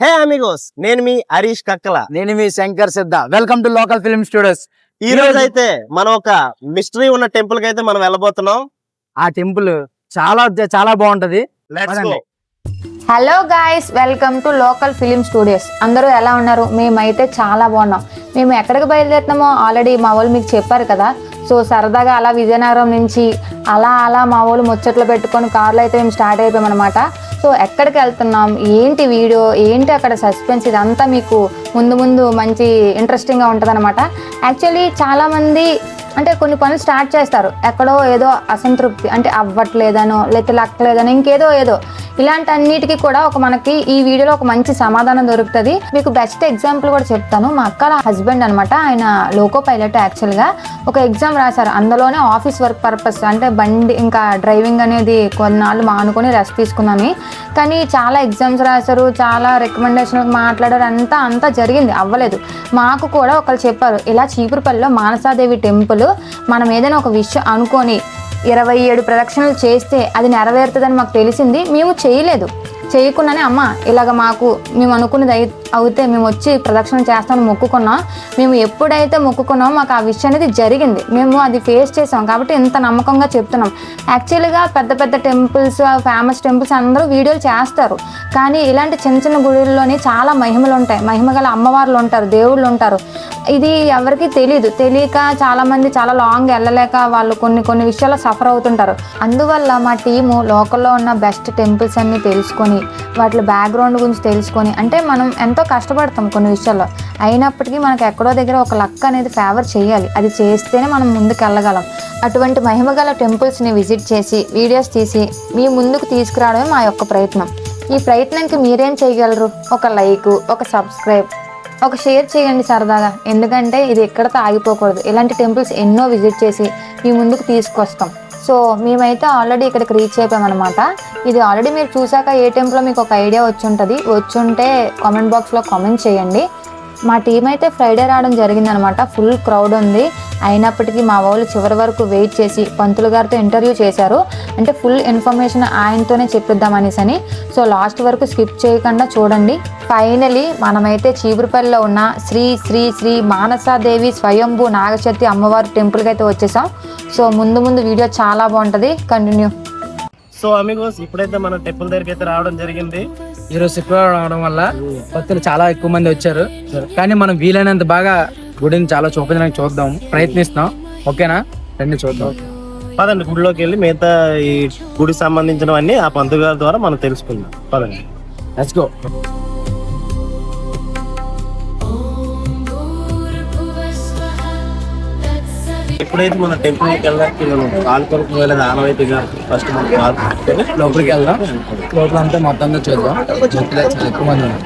హే Amigos, నేను మీ హరీష్ కక్కల. నేను మీ శంకర్ సిద్ధ. Welcome to local film studios. ఈ రోజు అయితే మనం ఒక మిస్టరీ ఉన్న టెంపుల్ కి అయితే మనం వెళ్ళబోతున్నాం. ఆ టెంపుల్ చాలా చాలా బాగుంటది. Let's go. Hello guys, welcome to local film studios. అందరూ ఎలా ఉన్నారు? మేమైతే చాలా బాగున్నాం. మేము ఎక్కడికి బయలుదేరుతున్నామో ఆల్రెడీ మా వాళ్ళు మీకు చెప్పారు కదా. సో సరదాగా అలా విజయనగరం నుంచి అలా మా వాళ్ళు ముచ్చట్లు పెట్టుకొని కార్లో అయితే మేము స్టార్ట్ అయిపోయాం అనమాట. సో ఎక్కడికి వెళ్తున్నాం, ఏంటి వీడియో, ఏంటి అక్కడ సస్పెన్స్, ఇదంతా మీకు ముందు మంచి ఇంట్రెస్టింగ్గా ఉంటుంది అనమాట. యాక్చువల్లీ చాలామంది అంటే కొన్ని పనులు స్టార్ట్ చేస్తారు, ఎక్కడో ఏదో అసంతృప్తి అంటే అవ్వట్లేదనో లేకపోతే లక్కలేదనో ఇంకేదో ఇలాంటి అన్నిటికీ కూడా మనకి ఈ వీడియోలో ఒక మంచి సమాధానం దొరుకుతుంది. మీకు బెస్ట్ ఎగ్జాంపుల్ కూడా చెప్తాను. మా అక్కల హస్బెండ్ అనమాట, ఆయన లోకో పైలట్. యాక్చువల్గా ఒక ఎగ్జామ్ రాశారు, అందులోనే ఆఫీస్ వర్క్ పర్పస్ అంటే బండి ఇంకా డ్రైవింగ్ అనేది కొన్నాళ్ళు మానుకొని రెస్ట్ తీసుకున్నాను. కానీ చాలా ఎగ్జామ్స్ రాశారు, చాలా రికమెండేషన్ మాట్లాడారు, అంతా జరిగింది, అవ్వలేదు. మాకు కూడా ఒకళ్ళు చెప్పారు, ఇలా చీపురుపల్లిలో మానసాదేవి టెంపుల్ మనం ఏదైనా ఒక విషయం అనుకొని 27 ప్రదక్షిణలు చేస్తే అది నెరవేరుతుందని మాకు తెలిసింది. మేము చేయకుండానే అమ్మ ఇలాగ మేము అనుకున్నది అయితే మేము వచ్చి ప్రదక్షిణ చేస్తామని మొక్కుకున్నాం. మేము ఎప్పుడైతే మొక్కుకున్నామో మాకు ఆ విషయం అనేది జరిగింది. మేము అది ఫేస్ చేసాం కాబట్టి ఇంత నమ్మకంగా చెప్తున్నాం. యాక్చువల్గా పెద్ద టెంపుల్స్, ఫేమస్ టెంపుల్స్ అందరూ వీడియోలు చేస్తారు, కానీ ఇలాంటి చిన్న గుడుల్లోని చాలా మహిమలు ఉంటాయి. మహిమ గల అమ్మవార్లు ఉంటారు, దేవుళ్ళు ఉంటారు. ఇది ఎవరికి తెలియక చాలామంది చాలా లాంగ్ వెళ్ళలేక వాళ్ళు కొన్ని విషయాల్లో సఫర్ అవుతుంటారు. అందువల్ల మా టీము లోకల్లో ఉన్న బెస్ట్ టెంపుల్స్ అన్ని తెలుసుకొని వాటి బ్యాక్గ్రౌండ్ గురించి తెలుసుకొని, అంటే మనం ఎంతో కష్టపడతాం కొన్ని విషయాల్లో, అయినప్పటికీ మనకు ఎక్కడో దగ్గర ఒక లక్ అనేది ఫేవర్ చేయాలి. అది చేస్తేనే మనం ముందుకు వెళ్ళగలం. అటువంటి మహిమగల టెంపుల్స్ని విజిట్ చేసి వీడియోస్ తీసి మీ ముందుకు తీసుకురావడమే మా యొక్క ప్రయత్నం. ఈ ప్రయత్నానికి మీరేం చేయగలరు? ఒక లైక్, ఒక సబ్స్క్రైబ్, ఒక షేర్ చేయండి సరదాగా. ఎందుకంటే ఇది ఎక్కడితో ఆగిపోకూడదు. ఇలాంటి టెంపుల్స్ ఎన్నో విజిట్ చేసి మీ ముందుకు తీసుకొస్తాం. సో మేమైతే ఆల్రెడీ ఇక్కడికి రీచ్ అయిపోయామన్నమాట. ఇది ఆల్రెడీ మీరు చూసాక ఏ టెంపుల్లో మీకు ఒక ఐడియా వచ్చుంటే కామెంట్ బాక్స్లో కామెంట్ చేయండి. మా టీం అయితే ఫ్రైడే రావడం జరిగిందనమాట. ఫుల్ క్రౌడ్ ఉంది, అయినప్పటికీ మా వాళ్ళు చివరి వరకు వెయిట్ చేసి పంతులు గారితో ఇంటర్వ్యూ చేశారు. అంటే ఫుల్ ఇన్ఫర్మేషన్ ఆయనతోనే చెప్పిద్దామనేసని. సో లాస్ట్ వరకు స్కిప్ చేయకుండా చూడండి. ఫైనలీ మనమైతే చీపురుపల్లిలో ఉన్న శ్రీ శ్రీ శ్రీ మానసాదేవి స్వయంభూ నాగశక్తి అమ్మవారి టెంపుల్కి అయితే వచ్చేసాం. సో ముందు వీడియో చాలా బాగుంటుంది, కంటిన్యూ. సో అమిగోస్, ఇప్పుడైతే మన టెంపుల్ దగ్గరికి అయితే రావడం జరిగింది. ఈరోజు శుక్రవారం అవడం వల్ల భక్తులు చాలా ఎక్కువ మంది వచ్చారు. కానీ మనం వీలైనంత బాగా గుడిని చాలా చూపించడానికి ప్రయత్నిస్తాం. ఓకేనా? రండి చూద్దాం. పదండి, గుడిలోకి వెళ్ళి మిగతా ఈ గుడికి సంబంధించినవన్నీ ఆ పంతులు గారి ద్వారా మనం తెలుసుకుందాం. పదండి, లెట్స్ గో. ఇప్పుడైతే మన టెంపుల్కి వెళ్ళడానికి కాలుకొరకు వెళ్ళేది ఆనవాయితీగా ఫస్ట్ మనం లోపలికి వెళ్దాం. లోపల అంతా మొత్తంగా చూద్దాం. చాలా ఎక్కువ మంది ఉన్నారు.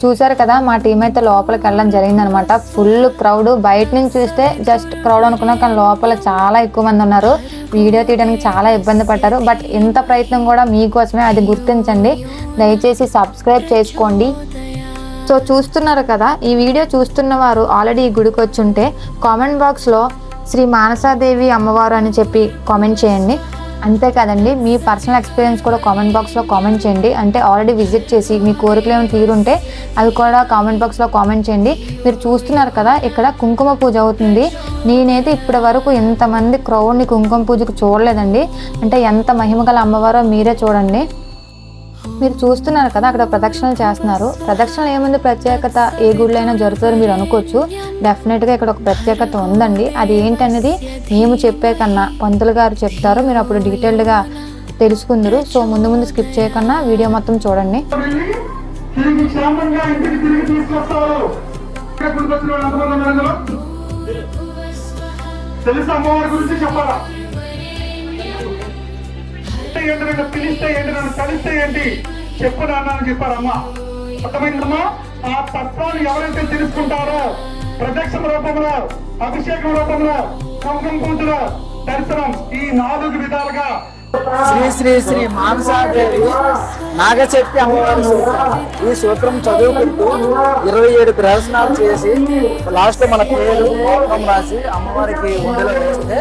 చూసారు కదా, మా టీం అయితే లోపలికి వెళ్ళడం జరిగిందనమాట. Full crowd. బయట నుంచి చూస్తే జస్ట్ క్రౌడ్ అనుకున్నాం, కానీ లోపల చాలా ఎక్కువ మంది ఉన్నారు. వీడియో తీయడానికి చాలా ఇబ్బంది పడ్డారు. బట్ ఇంత ప్రయత్నం కూడా మీకోసమే, అది గుర్తించండి. దయచేసి సబ్స్క్రైబ్ చేసుకోండి. సో చూస్తున్నారు కదా, ఈ వీడియో చూస్తున్న వారు ఆల్రెడీ ఈ గుడికి వచ్చి ఉంటే కామెంట్ బాక్స్లో శ్రీ మానసాదేవి అమ్మవారు అని చెప్పి కామెంట్ చేయండి. అంతే కదండి, మీ పర్సనల్ ఎక్స్పీరియన్స్ కూడా కామెంట్ బాక్స్లో కామెంట్ చేయండి. అంటే ఆల్రెడీ విజిట్ చేసి మీ కోరికలు ఏమైనా తీరుంటే అవి కూడా కామెంట్ బాక్స్లో కామెంట్ చేయండి. మీరు చూస్తున్నారు కదా, ఇక్కడ కుంకుమ పూజ అవుతుంది. నేనైతే ఇప్పటి వరకు ఎంతమంది క్రౌడ్ని కుంకుమ పూజకు చూడలేదండి. అంటే ఎంత మహిమగల అమ్మవారో మీరే చూడండి. మీరు చూస్తున్నారు కదా, అక్కడ ప్రదక్షిణలు చేస్తున్నారు. ప్రదక్షిణలు ఏముంది ప్రత్యేకత, ఏ గుడిలో అయినా జరుగుతుందని మీరు అనుకోవచ్చు. డెఫినెట్గా ఇక్కడ ఒక ప్రత్యేకత ఉందండి. అది ఏంటనేది మేము చెప్పే కన్నా పంతులు గారు చెప్తారు, మీరు అప్పుడు డీటెయిల్డ్గా తెలుసుకుందరు. సో ముందు స్కిప్ చేయకుండా వీడియో మొత్తం చూడండి. పిలిస్తే ఏంటి, నన్ను కలిస్తే ఏంటి, చెప్పు నాన్న అని చెప్పారమ్మా. అర్థమైందమ్మా? ఆ తత్వాన్ని ఎవరైతే తెలుసుకుంటారో ప్రదక్షిణ రూపంలో, అభిషేకం రూపంలో, కుంకుమ పూజలో, దర్శనం, ఈ 4 విధాలుగా శ్రీ శ్రీ శ్రీ మానసాదేవి నాగశక్తి అమ్మవారి సూత్రం. ఈ సూత్రం చదువుకుంటూ 27 ప్రదర్శనాలు చేసి లాస్ట్ మన పేరు రాసి అమ్మవారికి ఉండలో వేస్తే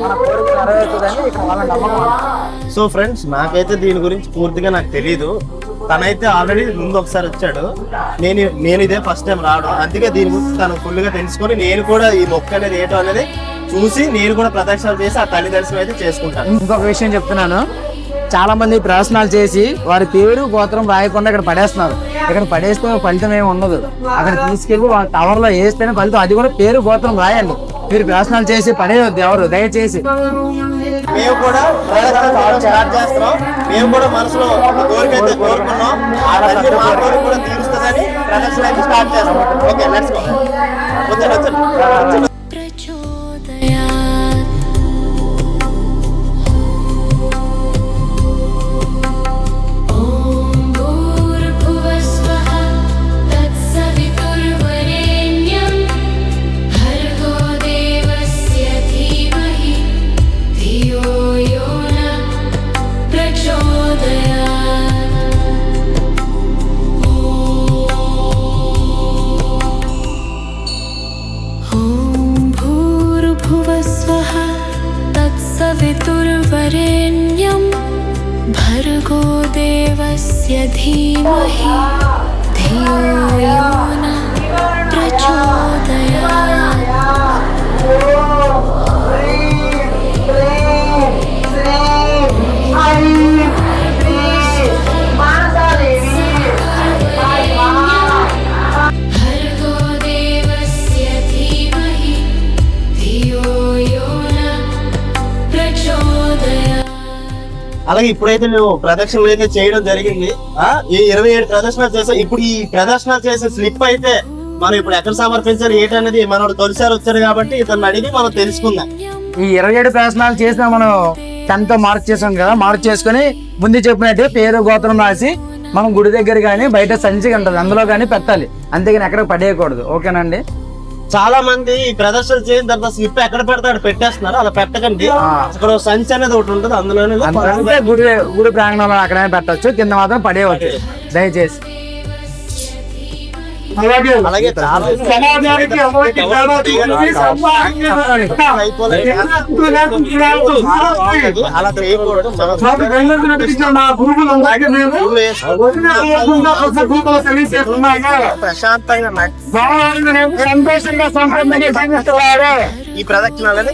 మన కోరిక నెరవేరుతుందని ఇక్కడ వాళ్ళ నమ్మకం. సో ఫ్రెండ్స్, నాకైతే దీని గురించి పూర్తిగా నాకు తెలియదు. తనైతే ఆల్రెడీ ముందు ఒకసారి వచ్చాడు, నేను ఇదే ఫస్ట్ టైం రావడం. అందుకే దీని గురించి తను ఫుల్గా తెలుసుకొని నేను కూడా ఈ మొక్క అనేది ఏంటో అనేది చూసి నేను కూడా ప్రదక్షిణాలు చేసి ఆ తల్లి దర్శనం అయితే చేసుకుంటాను. ఇంకొక విషయం చెప్తున్నాను, చాలా మంది ప్రదర్శనలు చేసి వారి పేరు గోత్రం రాయకుండా ఇక్కడ పడేస్తున్నారు. ఇక్కడ పడేస్తే ఫలితం ఏమి ఉండదు. అక్కడ తీసుకెళ్ళి వాళ్ళ టవర్ లో వేస్తేనే ఫలితం. అది కూడా పేరు గోత్రం రాయండి. మీరు ప్రదర్శనలు చేసి పడేయొద్దు ఎవరు, దయచేసి. మేము కూడా ప్రదక్షిణ స్టార్ట్ చేస్తున్నాం. మేము కూడా మనసులో కోరిక అయితే కోరుకున్నాం, ఆ తల్లి మా కోరిక కూడా తీరుస్తుందని ప్రదక్షిణ అయితే స్టార్ట్ చేస్తాం. Okay, let's go. వచ్చండి. सवितुर्वरेण्यं भर्गो देवस्य धीमहि धियो यो न అలాగే ఇప్పుడైతే మేము ప్రదక్షిణలు అయితే చేయడం జరిగింది. ఈ 27 ప్రదర్శనలు చేసాం. ఇప్పుడు ఈ ప్రదర్శనలు చేసే స్లిప్ అయితే మనం ఇప్పుడు ఎక్కడ సమర్పించాలి ఏంటనేది మనోడు తొలిసారి వచ్చారు కాబట్టి ఇతను అడిగి మనం తెలుసుకుందాం. ఈ 27 ప్రదర్శనలు చేసిన మనం 10తో మార్క్ చేసాం కదా, మార్క్ చేసుకుని ముందు చెప్పినట్టు పేరు గోత్రం రాసి మనం గుడి దగ్గర కానీ బయట సంచి ఉంటుంది అందులో కానీ పెట్టాలి. అంతేగాని ఎక్కడ పడేయకూడదు. ఓకేనండి. చాలా మంది ఈ ప్రదర్శనలు చేసిన తర్వాత స్లిప్ ఎక్కడ పెడతాడు పెట్టేస్తున్నారు. అలా పెట్టకండి. అక్కడ సంచి అనేది ఒకటి ఉంటుంది, అందులోనే గుడి ప్రాంగణంలో అక్కడైనా పెట్టచ్చు, కింద మాత్రం పడేయవచ్చు దయచేసి. అలాగే చాలా సమాజానికి ఎవరికి తేడా చూపించి సమాజానికి అలా చేయకూడదు. మాకు గంగకు నటించిన మా గురువులు అలాగే మేము ప్రశాంతంగా సంతోషంగా సంప్రదించారు. ఈ ప్రదక్షిణాలని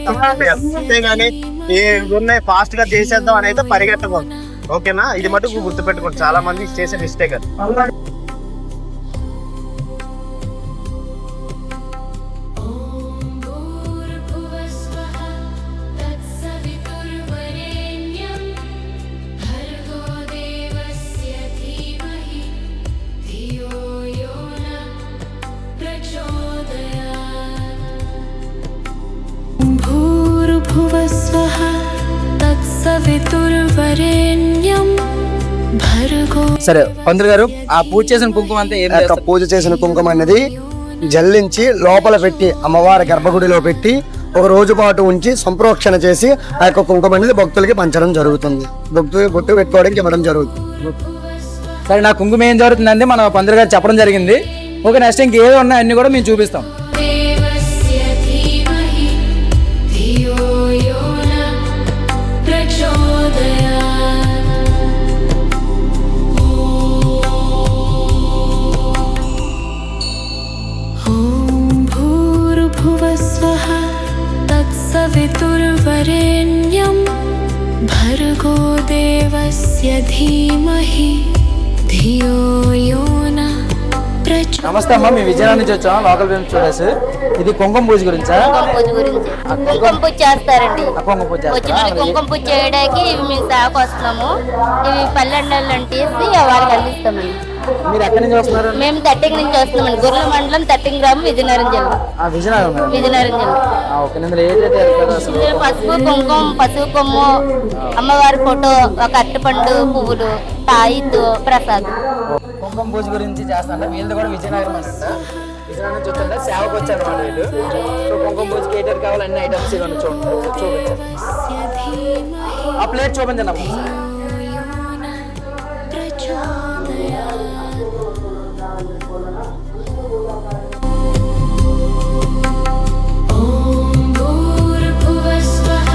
అంతేగాని ఈ ఉన్నాయి ఫాస్ట్ గా చేసేద్దాం అని అయితే పరిగెట్టకూడదు. ఓకేనా, ఇది మటుకు గుర్తుపెట్టుకోండి. చాలా మంది చేసే మిస్టేక్ అది. भूर्भुवस्वः तत्सवितुर्वरेण्यं भर्गो. సరే పంతులు గారు, ఆ పూజ చేసిన కుంకుమ అంతా ఏం చేస్తారు? పూజ చేసిన కుంకుమ అనేది జల్లించి లోపల పెట్టి అమ్మవారి గర్భగుడిలో పెట్టి ఒక రోజు పాటు ఉంచి సంప్రోక్షణ చేసి ఆ యొక్క కుంకుమ అనేది భక్తులకి పంచడం జరుగుతుంది. బొట్టు పెట్టుకోవడానికి ఇవ్వడం జరుగుతుంది. సరే, నా కుంకుమ ఏం జరుగుతుందండి మన పంతులు గారు చెప్పడం జరిగింది. ఓకే, నెక్స్ట్ ఇంకేదో ఉన్నాయి అన్ని కూడా మేము చూపిస్తాం. सवितुर्वरेण्यं भर्गो देवस्य धीमहि धियो यो न प्रचोदयात्. నమస్తే అమ్మా, మేము విజయనగరం నుంచి వచ్చాం, లోకల్ ఫిల్మ్ స్టూడియోస్. ఇది కుంకుమ పూజ గురించా? కుంకుమ పూజ చేస్తారండి. కుంకుమ పూజ వచ్చి మళ్ళీ కుంకుమ పూజ చేయడానికి మేము సాగు వస్తున్నాము. ఇవి పల్లెండలు అంటేసి వాళ్ళకి అందిస్తామండి. మీరు ఎక్కడి నుంచి వస్తున్నారు? మేము తట్టింగ్ నుంచి వస్తున్నామండి. గుర్ల మండలం తట్టింగ్ గ్రామం, విజయనగరం జిల్లా. విజయనగరం విజయనగరం జిల్లా. ఓకే, ఏదైతే పసుపు కుంకుమ, పసుపు కొమ్ము, అమ్మవారి ఫోటో, ఒక అరటిపండు, పువ్వులు, తాయిత్తు, ప్రసాదం. కుంకుమ పూజ గురించి చేస్తాను. వీళ్ళది కూడా విజయనగరం అంట. విజయనగరం నుంచి వస్తుంటే సేవకు వచ్చారు అన్నమాట వీళ్ళు. సో కుంకుమ పూజకి ఏటేది కావాలి అన్ని ఐటమ్స్ ఇవన్నీ చూపించారు. ఆ ప్లేట్ చూపించండి అమ్మ. भूर्भुवस्वः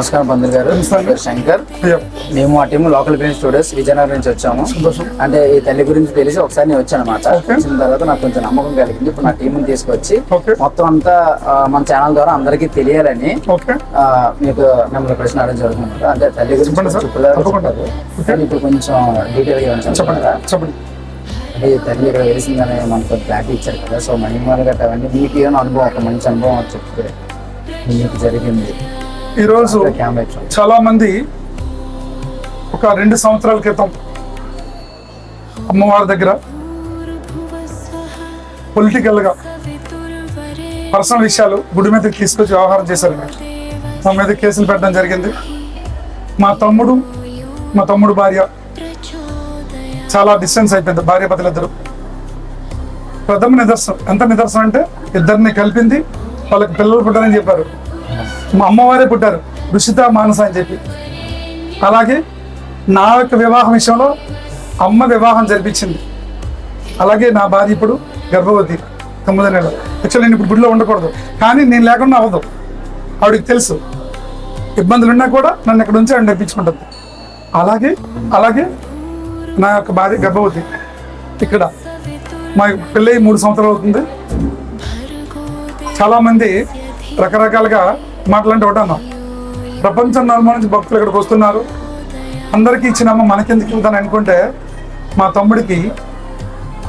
నమస్కారం పంతులు గారు. పేరు శంకర్. మేము ఆ team local film studios Vizianagaram నుంచి వచ్చాము. అంటే ఈ తల్లి గురించి తెలిసి ఒకసారి నేను వచ్చాను అనమాట. వచ్చిన తర్వాత నాకు కొంచెం నమ్మకం కలిగింది. ఇప్పుడు నా టీం తీసుకొచ్చి మొత్తం అంతా మన ఛానల్ ద్వారా అందరికీ తెలియాలని మీకు మిమ్మల్ని ప్రశ్న అడగడం జరుగుతుంది. అంటే తల్లి గురించి ఇప్పుడు కొంచెం డీటెయిల్ గా చెప్పండి. అంటే ఈ తల్లి ఇక్కడ వెలిసిందని మనకు క్లారిటీ ఇచ్చారు కదా. సో మహిమాలు గట్ట అవన్నీ మీకు ఏమైనా అనుభవం, ఒక మంచి అనుభవం చెప్తే మీకు జరిగింది. ఈరోజు చాలా మంది ఒక 2 సంవత్సరాల క్రితం అమ్మవారి దగ్గర పొలిటికల్ గా పర్సనల్ విషయాలు గుడి మీదకి తీసుకొచ్చి వ్యవహారం చేశారు. మా మీద కేసులు పెట్టడం జరిగింది. మా తమ్ముడు భార్య చాలా డిస్టెన్స్ అయిపోయింది. భార్య భర్తలిద్దరు. ప్రథమ నిదర్శనం, ఎంత నిదర్శనం అంటే ఇద్దరిని కలిపింది, వాళ్ళకి పిల్లలు పుట్టారని చెప్పారు. మా అమ్మవారే పుట్టారు, రుషిత మానస అని చెప్పి. అలాగే నా యొక్క వివాహం విషయంలో అమ్మ వివాహం జరిపించింది. అలాగే నా భార్య ఇప్పుడు గర్భవతి 9 నెలలు. యాక్చువల్లీ నేను ఇప్పుడు గుడిలో ఉండకూడదు, కానీ నేను లేకుండా అవ్వదు. ఆవిడకి తెలుసు ఇబ్బందులున్నా కూడా నన్ను ఇక్కడ ఉంచి ఆవిడ నడిపించుకుంటుంది. అలాగే నా యొక్క భార్య గర్భవతి. ఇక్కడ మా పెళ్ళి 3 సంవత్సరాలు అవుతుంది. చాలామంది రకరకాలుగా మాట్లాంటి ఒకటన్నా, ప్రపంచం నలుమూల నుంచి భక్తులు ఇక్కడికి వస్తున్నారు, అందరికీ ఇచ్చినమ్మ మనకెందుకు ఇవ్వదని అనుకుంటే, మా తమ్ముడికి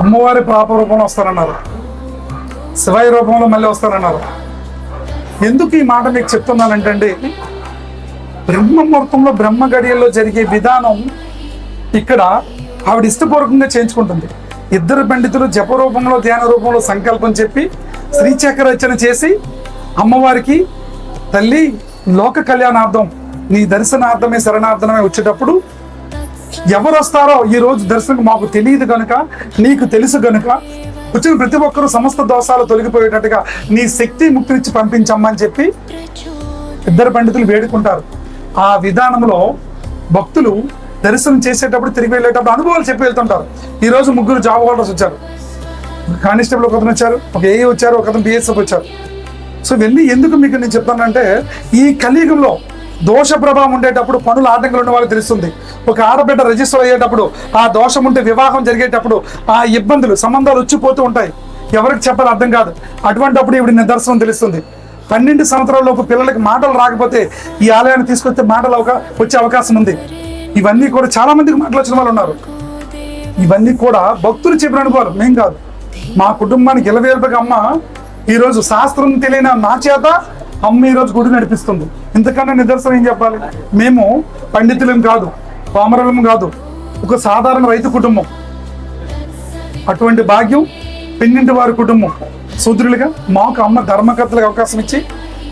అమ్మవారి పాప రూపంలో వస్తారన్నారు, శివాయి రూపంలో మళ్ళీ వస్తారన్నారు. ఎందుకు ఈ మాట మీకు చెప్తున్నానంటే అండి, బ్రహ్మముహూర్తంలో బ్రహ్మ గడియల్లో జరిగే విధానం ఇక్కడ ఆవిడ ఇష్టపూర్వకంగా చేయించుకుంటుంది. ఇద్దరు పండితులు జప రూపంలో ధ్యాన రూపంలో సంకల్పం చెప్పి శ్రీచక్ర రచన చేసి అమ్మవారికి తల్లి లోక కళ్యాణార్థం నీ దర్శనార్థమే శరణార్థమే వచ్చేటప్పుడు ఎవరు వస్తారో ఈ రోజు దర్శనం మాకు తెలియదు కనుక, నీకు తెలుసు కనుక వచ్చిన ప్రతి ఒక్కరూ సమస్త దోషాలు తొలగిపోయేటట్టుగా నీ శక్తి ముక్తినిచ్చి పంపించమ్మని చెప్పి ఇద్దరు పండితులు వేడుకుంటారు. ఆ విధానంలో భక్తులు దర్శనం చేసేటప్పుడు తిరిగి వెళ్ళేటప్పుడు అనుభవాలు చెప్పి వెళ్తుంటారు. ఈ రోజు 3 జాబ్ హోల్డర్స్ వచ్చారు. కానిస్టేబుల్ ఒకతను వచ్చారు, ఒక ఏఈ వచ్చారు, ఒకతను బిఎస్ఎఫ్ వచ్చారు. సో ఇవన్నీ ఎందుకు మీకు నేను చెప్తానంటే, ఈ కలియుగంలో దోష ప్రభావం ఉండేటప్పుడు పనులు ఆటంకాలు ఉన్న వాళ్ళకి తెలుస్తుంది. ఒక ఆడబిడ్డ రిజిస్టర్ అయ్యేటప్పుడు ఆ దోషం ఉంటే, వివాహం జరిగేటప్పుడు ఆ ఇబ్బందులు సంబంధాలు వచ్చిపోతూ ఉంటాయి. ఎవరికి చెప్పాలి అర్థం కాదు. అటువంటిప్పుడు ఇప్పుడు నిదర్శనం తెలుస్తుంది. 12 సంవత్సరాలలోపు పిల్లలకి మాటలు రాకపోతే ఈ ఆలయాన్ని తీసుకొస్తే మాటలు వచ్చే అవకాశం ఉంది. ఇవన్నీ కూడా చాలా మందికి మాటలు వచ్చిన వాళ్ళు ఉన్నారు. ఇవన్నీ కూడా భక్తులు చెప్పిన అనుకోవాలి, మేం కాదు. మా కుటుంబానికి ఇలవేల్పగా అమ్మ ఈరోజు శాస్త్రం తెలియని నా చేత అమ్మ ఈరోజు గుడి నడిపిస్తుంది. ఇంతకన్నా నిదర్శనం ఏం చెప్పాలి? మేము పండితులం కాదు, పామరులం కాదు, ఒక సాధారణ రైతు కుటుంబం. అటువంటి భాగ్యం పెన్నింటి వారి కుటుంబం. సూత్రులుగా మాకు అమ్మ ధర్మకర్తలకు అవకాశం ఇచ్చి,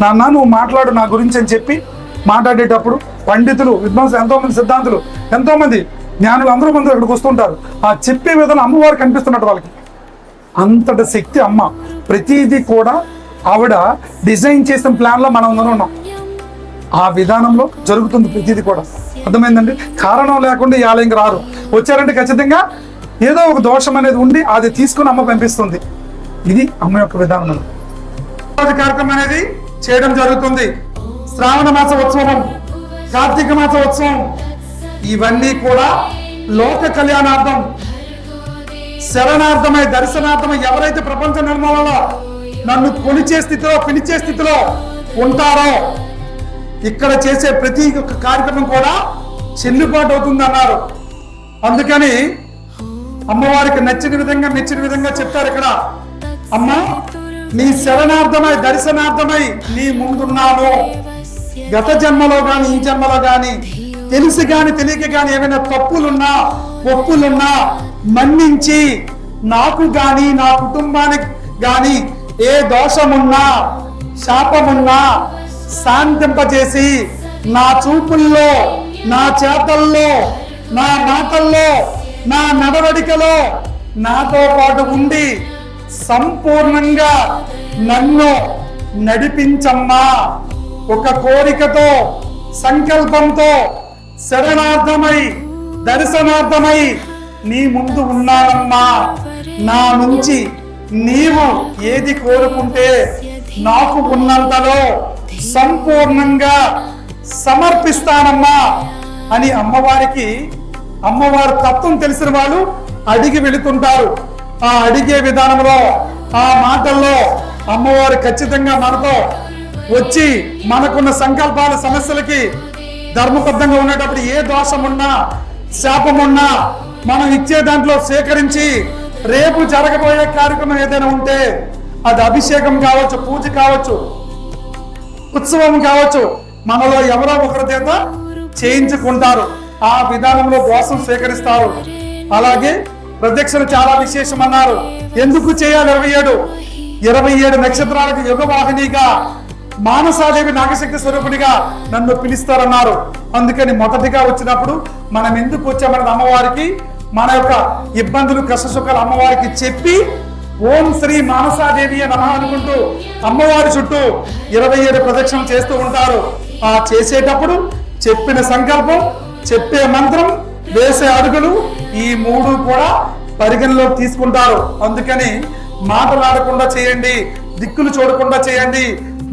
నాన్న నువ్వు మాట్లాడు నా గురించి అని చెప్పి మాట్లాడేటప్పుడు పండితులు, విద్వాంసులు, ఎంతోమంది సిద్ధాంతులు, ఎంతోమంది జ్ఞానులు అందరూ మంది అక్కడికి వస్తుంటారు. ఆ చెప్పే విధానం అమ్మవారు కనిపిస్తున్నట్టు వాళ్ళకి అంతటి శక్తి అమ్మ. ప్రతిదీ కూడా ఆవిడ డిజైన్ చేసిన ప్లాన్లో మనం అందరం ఉన్నాం. ఆ విధానంలో జరుగుతుంది ప్రతిదీ కూడా. అర్థమైందండి? కారణం లేకుండా ఈ ఆలయంకి రారు. వచ్చారంటే ఖచ్చితంగా ఏదో ఒక దోషం అనేది ఉండి అది తీసుకుని అమ్మ పంపిస్తుంది. ఇది అమ్మ యొక్క విధానం. కార్యక్రమం అనేది చేయడం జరుగుతుంది. శ్రావణ మాస ఉత్సవం, కార్తీక మాస ఉత్సవం, ఇవన్నీ కూడా లోక కళ్యాణార్థం, శరణార్థమై దర్శనార్థమై ఎవరైతే ప్రపంచ నిర్మూలంలో నన్ను కొలిచే స్థితిలో, పిలిచే స్థితిలో ఉంటారో ఇక్కడ చేసే ప్రతి ఒక్క కార్యక్రమం కూడా చెల్లుబాటు అవుతుంది అన్నారు. అందుకని అమ్మవారికి నచ్చిన విధంగా, మెచ్చిన విధంగా చెప్తారు ఇక్కడ. అమ్మ నీ శరణార్థమై దర్శనార్థమై నీ ముందున్నాను. గత జన్మలో గాని ఈ జన్మలో గాని తెలిసి గాని తెలియక గాని ఏమైనా తప్పులున్నా ఒప్పులున్నా మన్నించి నాకు గాని నా కుటుంబానికి గాని ఏ దోషమున్నా శాపమున్నా శాంతింపజేసి నా చూపుల్లో, నా చేతల్లో, నా మాటల్లో, నా నడవడికలో నాతో పాటు ఉండి సంపూర్ణంగా నన్ను నడిపించమ్మా. ఒక కోరికతో, సంకల్పంతో, శరణార్థమై దర్శనార్థమై నీ ముందు ఉన్నానమ్మా. నా నుంచి నీవు ఏది కోరుకుంటే నాకు ఉన్నంతలో సంపూర్ణంగా సమర్పిస్తానమ్మా అని అమ్మవారికి అమ్మవారి తత్వం తెలిసిన వాళ్ళు అడిగి వెళుతుంటారు. ఆ అడిగే విధానంలో ఆ మాటల్లో అమ్మవారు ఖచ్చితంగా మనతో వచ్చి మనకున్న సంకల్పాల సమస్యలకి ధర్మబద్ధంగా ఉండేటప్పుడు ఏ దోషం ఉన్నా శాపం ఉన్నా మనం ఇచ్చే దాంట్లో సేకరించి రేపు జరగబోయే కార్యక్రమం ఏదైనా ఉంటే అది అభిషేకం కావచ్చు, పూజ కావచ్చు, ఉత్సవం కావచ్చు, మనలో ఎవరో ఒకరి చేత చేయించుకుంటారు. ఆ విధానంలో దోషం స్వీకరిస్తారు. అలాగే ప్రదక్షిణ చాలా విశేషం అన్నారు. ఎందుకు చేయాలి? 27 నక్షత్రాలకు యుగవాహినిగా మానసాదేవి నాగశక్తి స్వరూపునిగా నన్ను పిలుస్తారన్నారు. అందుకని మొదటిగా వచ్చినప్పుడు మనం ఎందుకు వచ్చామన్నది అమ్మవారికి మన యొక్క ఇబ్బందులు కష్ట సుఖాలు అమ్మవారికి చెప్పి ఓం శ్రీ మానసాదేవి నమః అనుకుంటూ అమ్మవారి చుట్టూ 27 ప్రదక్షిణలు చేస్తూ ఉంటారు. ఆ చేసేటప్పుడు చెప్పిన సంకల్పం, చెప్పే మంత్రం, వేసే అడుగులు ఈ 3 కూడా పరిగణలోకి తీసుకుంటారు. అందుకని మాటలాడకుండా చేయండి, దిక్కులు చూడకుండా చేయండి,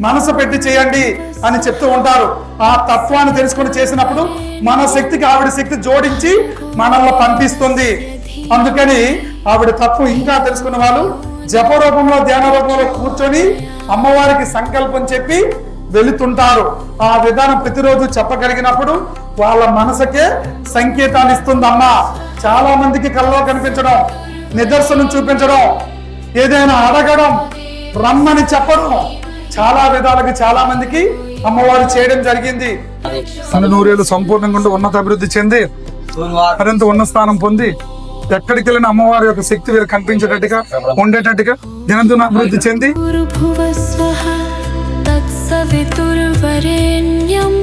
మనసు పెట్టి చేయండి అని చెప్తూ ఉంటారు. ఆ తత్వాన్ని తెలుసుకొని చేసినప్పుడు మన శక్తికి ఆవిడ శక్తి జోడించి మనల్ని పంపిస్తుంది. అందుకని ఆవిడ తత్వం ఇంకా తెలుసుకున్న వాళ్ళు జప రూపంలో, ధ్యాన రూపంలో కూర్చొని అమ్మవారికి సంకల్పం చెప్పి వెళుతుంటారు. ఆ విధానం ప్రతిరోజు చెప్పగలిగినప్పుడు వాళ్ళ మనసుకే సంకేతాలు ఇస్తుంది అమ్మ. చాలా మందికి కల్లో కనిపించడం, నిదర్శనం చూపించడం, ఏదైనా అడగడం, రమ్మని చెప్పడం, చాలా విధాలుగా చాలా మందికి అమ్మవారు చేయడం జరిగింది. నూరేళ్ళు సంపూర్ణంగా ఉండి ఉన్నత అభివృద్ధి చెంది మరింత ఉన్న స్థానం పొంది ఎక్కడికి వెళ్ళిన అమ్మవారి యొక్క శక్తి వీరు కనిపించేటట్టుగా ఉండేటట్టుగా దినదిన అభివృద్ధి చెంది भूर्भुवस्वः तत्सवितुर्वरेण्यं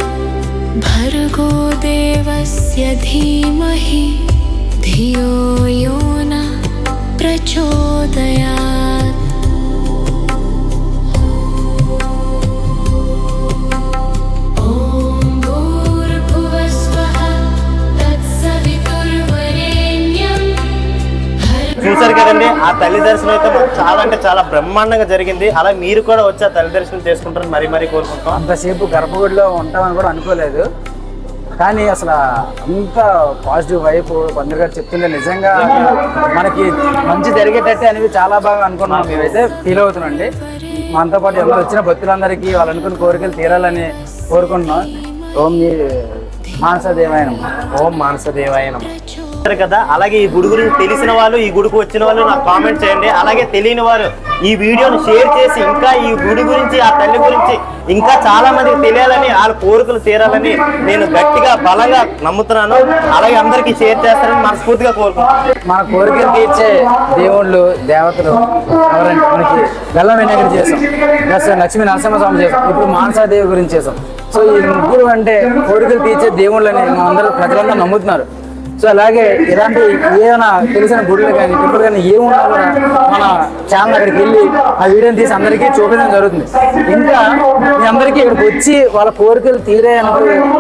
भर्गो देवस्य धीमहि धियो यो न प्रचोदयात् ॐ भूर्भुवस्वः तत्सवितुर्वरेण्यं చూసారు కదండి, ఆ తల్లి దర్శనం అయితే మాకు చాలా అంటే చాలా బ్రహ్మాండంగా జరిగింది. అలా మీరు కూడా వచ్చి ఆ తల్లి దర్శనం చేసుకుంటారని మరీ కోరుకుంటాం. అంతసేపు గర్భగుడిలో ఉంటామని కూడా అనుకోలేదు. కానీ అసలు అంత పాజిటివ్ వైపు కొందరు గారు చెప్తుంటే నిజంగా మనకి మంచి జరిగేటట్టే అనేవి చాలా బాగా అనుకున్నాం. మేమైతే ఫీల్ అవుతున్నాండి. మనతో పాటు ఎవరు వచ్చిన భక్తులందరికీ వాళ్ళు అనుకున్న కోరికలు తీరాలని కోరుకుంటున్నాం. ఓం మానసదేవాయ నమః. ఓం మానసదేవాయ నమః కదా. అలాగే ఈ గుడి గురించి తెలిసిన వాళ్ళు, ఈ గుడికి వచ్చిన వాళ్ళు నాకు కామెంట్ చేయండి. అలాగే తెలియని వారు ఈ వీడియోను షేర్ చేసి ఇంకా ఈ గుడి గురించి, ఆ తల్లి గురించి ఇంకా చాలా మందికి తెలియాలని, వాళ్ళ కోరికలు తీరాలని నేను గట్టిగా బలంగా నమ్ముతున్నాను. అలాగే అందరికీ షేర్ చేస్తారని మనస్ఫూర్తిగా కోరుకుంటున్నాను. మన కోరికలు తీర్చే దేవుళ్ళు, దేవతలు ఎవరంటే మనకి బెల్లం వినాయకుడు చేసాం, ప్లస్ లక్ష్మీ నరసింహస్వామి చేసాం, ఇప్పుడు మానసాదేవి గురించి చేసాం. సో ఈ ముగ్గురు అంటే కోరికలు తీర్చే దేవుళ్ళని మనందరూ ప్రజలందరూ నమ్ముతున్నారు. సో అలాగే ఇలాంటి ఏమైనా తెలిసిన గుడులు కానీ టెంపుల్ కానీ ఏమున్నా కూడా మన ఛానల్ అక్కడికి వెళ్ళి ఆ వీడియోని తీసి అందరికీ చూపించడం జరుగుతుంది. ఇంకా మీ అందరికీ ఇక్కడికి వచ్చి వాళ్ళ కోరికలు తీరాయని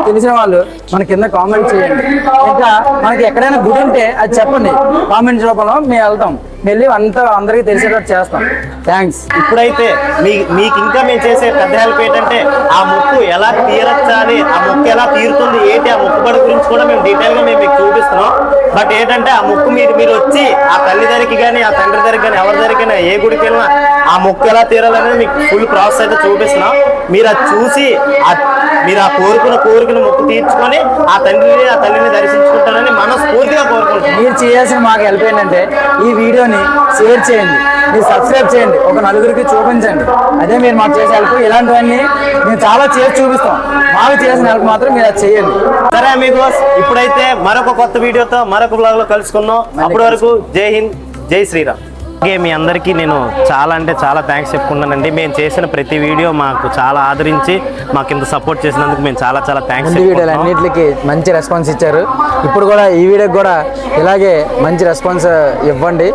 తెలిసిన వాళ్ళు మన కింద కామెంట్ చేయండి. ఇంకా మనకి ఎక్కడైనా గుడి ఉంటే అది చెప్పండి, కామెంట్స్ రూపంలో మేము వెళ్తాం, వెళ్ళి అంతా అందరికీ తెలిసేటట్టు చేస్తాం. థ్యాంక్స్. ఇప్పుడైతే మీకు ఇంకా మేము చేసే పెద్ద హెల్ప్ ఏంటంటే ఆ మొక్కు ఎలా తీరచ్చాలి, ఆ మొక్కు ఎలా తీరుతుంది ఏంటి, ఆ మొక్కుబడి గురించి కూడా మేము డీటెయిల్గా మేము మీకు చూపిస్తున్నాం. బట్ ఏంటంటే ఆ మొక్కు మీరు వచ్చి ఆ తల్లి దగ్గరికి కానీ, ఆ తండ్రి దగ్గరికి కానీ, ఎవరి దగ్గరికి ఏ గుడికి వెళ్ళినా ఆ మొక్కు ఎలా తీరాలనేది మీకు ఫుల్ ప్రాసెస్ అయితే చూపిస్తున్నాం. మీరు అది చూసి మీరు ఆ కోరికను మొక్కు తీర్చుకొని ఆ తండ్రిని, ఆ తల్లిని దర్శించుకుంటారని మనస్ఫూర్తిగా కోరుకుంటున్నాం. మీరు చేయాల్సిన మాకు హెల్ప్ ఏంటంటే ఈ వీడియోని షేర్ చేయండి, మీరు సబ్స్క్రైబ్ చేయండి, ఒక నలుగురికి చూపించండి. అదే మీరు మాకు చేసే హెల్ప్. ఇలాంటివన్నీ మేము చాలా చేసి చూపిస్తాం. మాకు చేసిన హెల్ప్ మాత్రం మీరు అది చేయండి. సరే అమిగోస్, ఇప్పుడైతే మరొక కొత్త వీడియోతో మరొక బ్లాగ్ లో కలుసుకుందాం. అప్పటి వరకు జై హింద్, జై శ్రీరామ్. అలాగే మీ అందరికీ నేను చాలా అంటే చాలా థ్యాంక్స్ చెప్పుకున్నానండి. మేము చేసిన ప్రతి వీడియో మాకు చాలా ఆదరించి మాకు ఇంత సపోర్ట్ చేసినందుకు మేము చాలా చాలా థ్యాంక్స్. వీడియోలు అన్నిటికీ మంచి రెస్పాన్స్ ఇచ్చారు. ఇప్పుడు కూడా ఈ వీడియోకి కూడా ఇలాగే మంచి రెస్పాన్స్ ఇవ్వండి.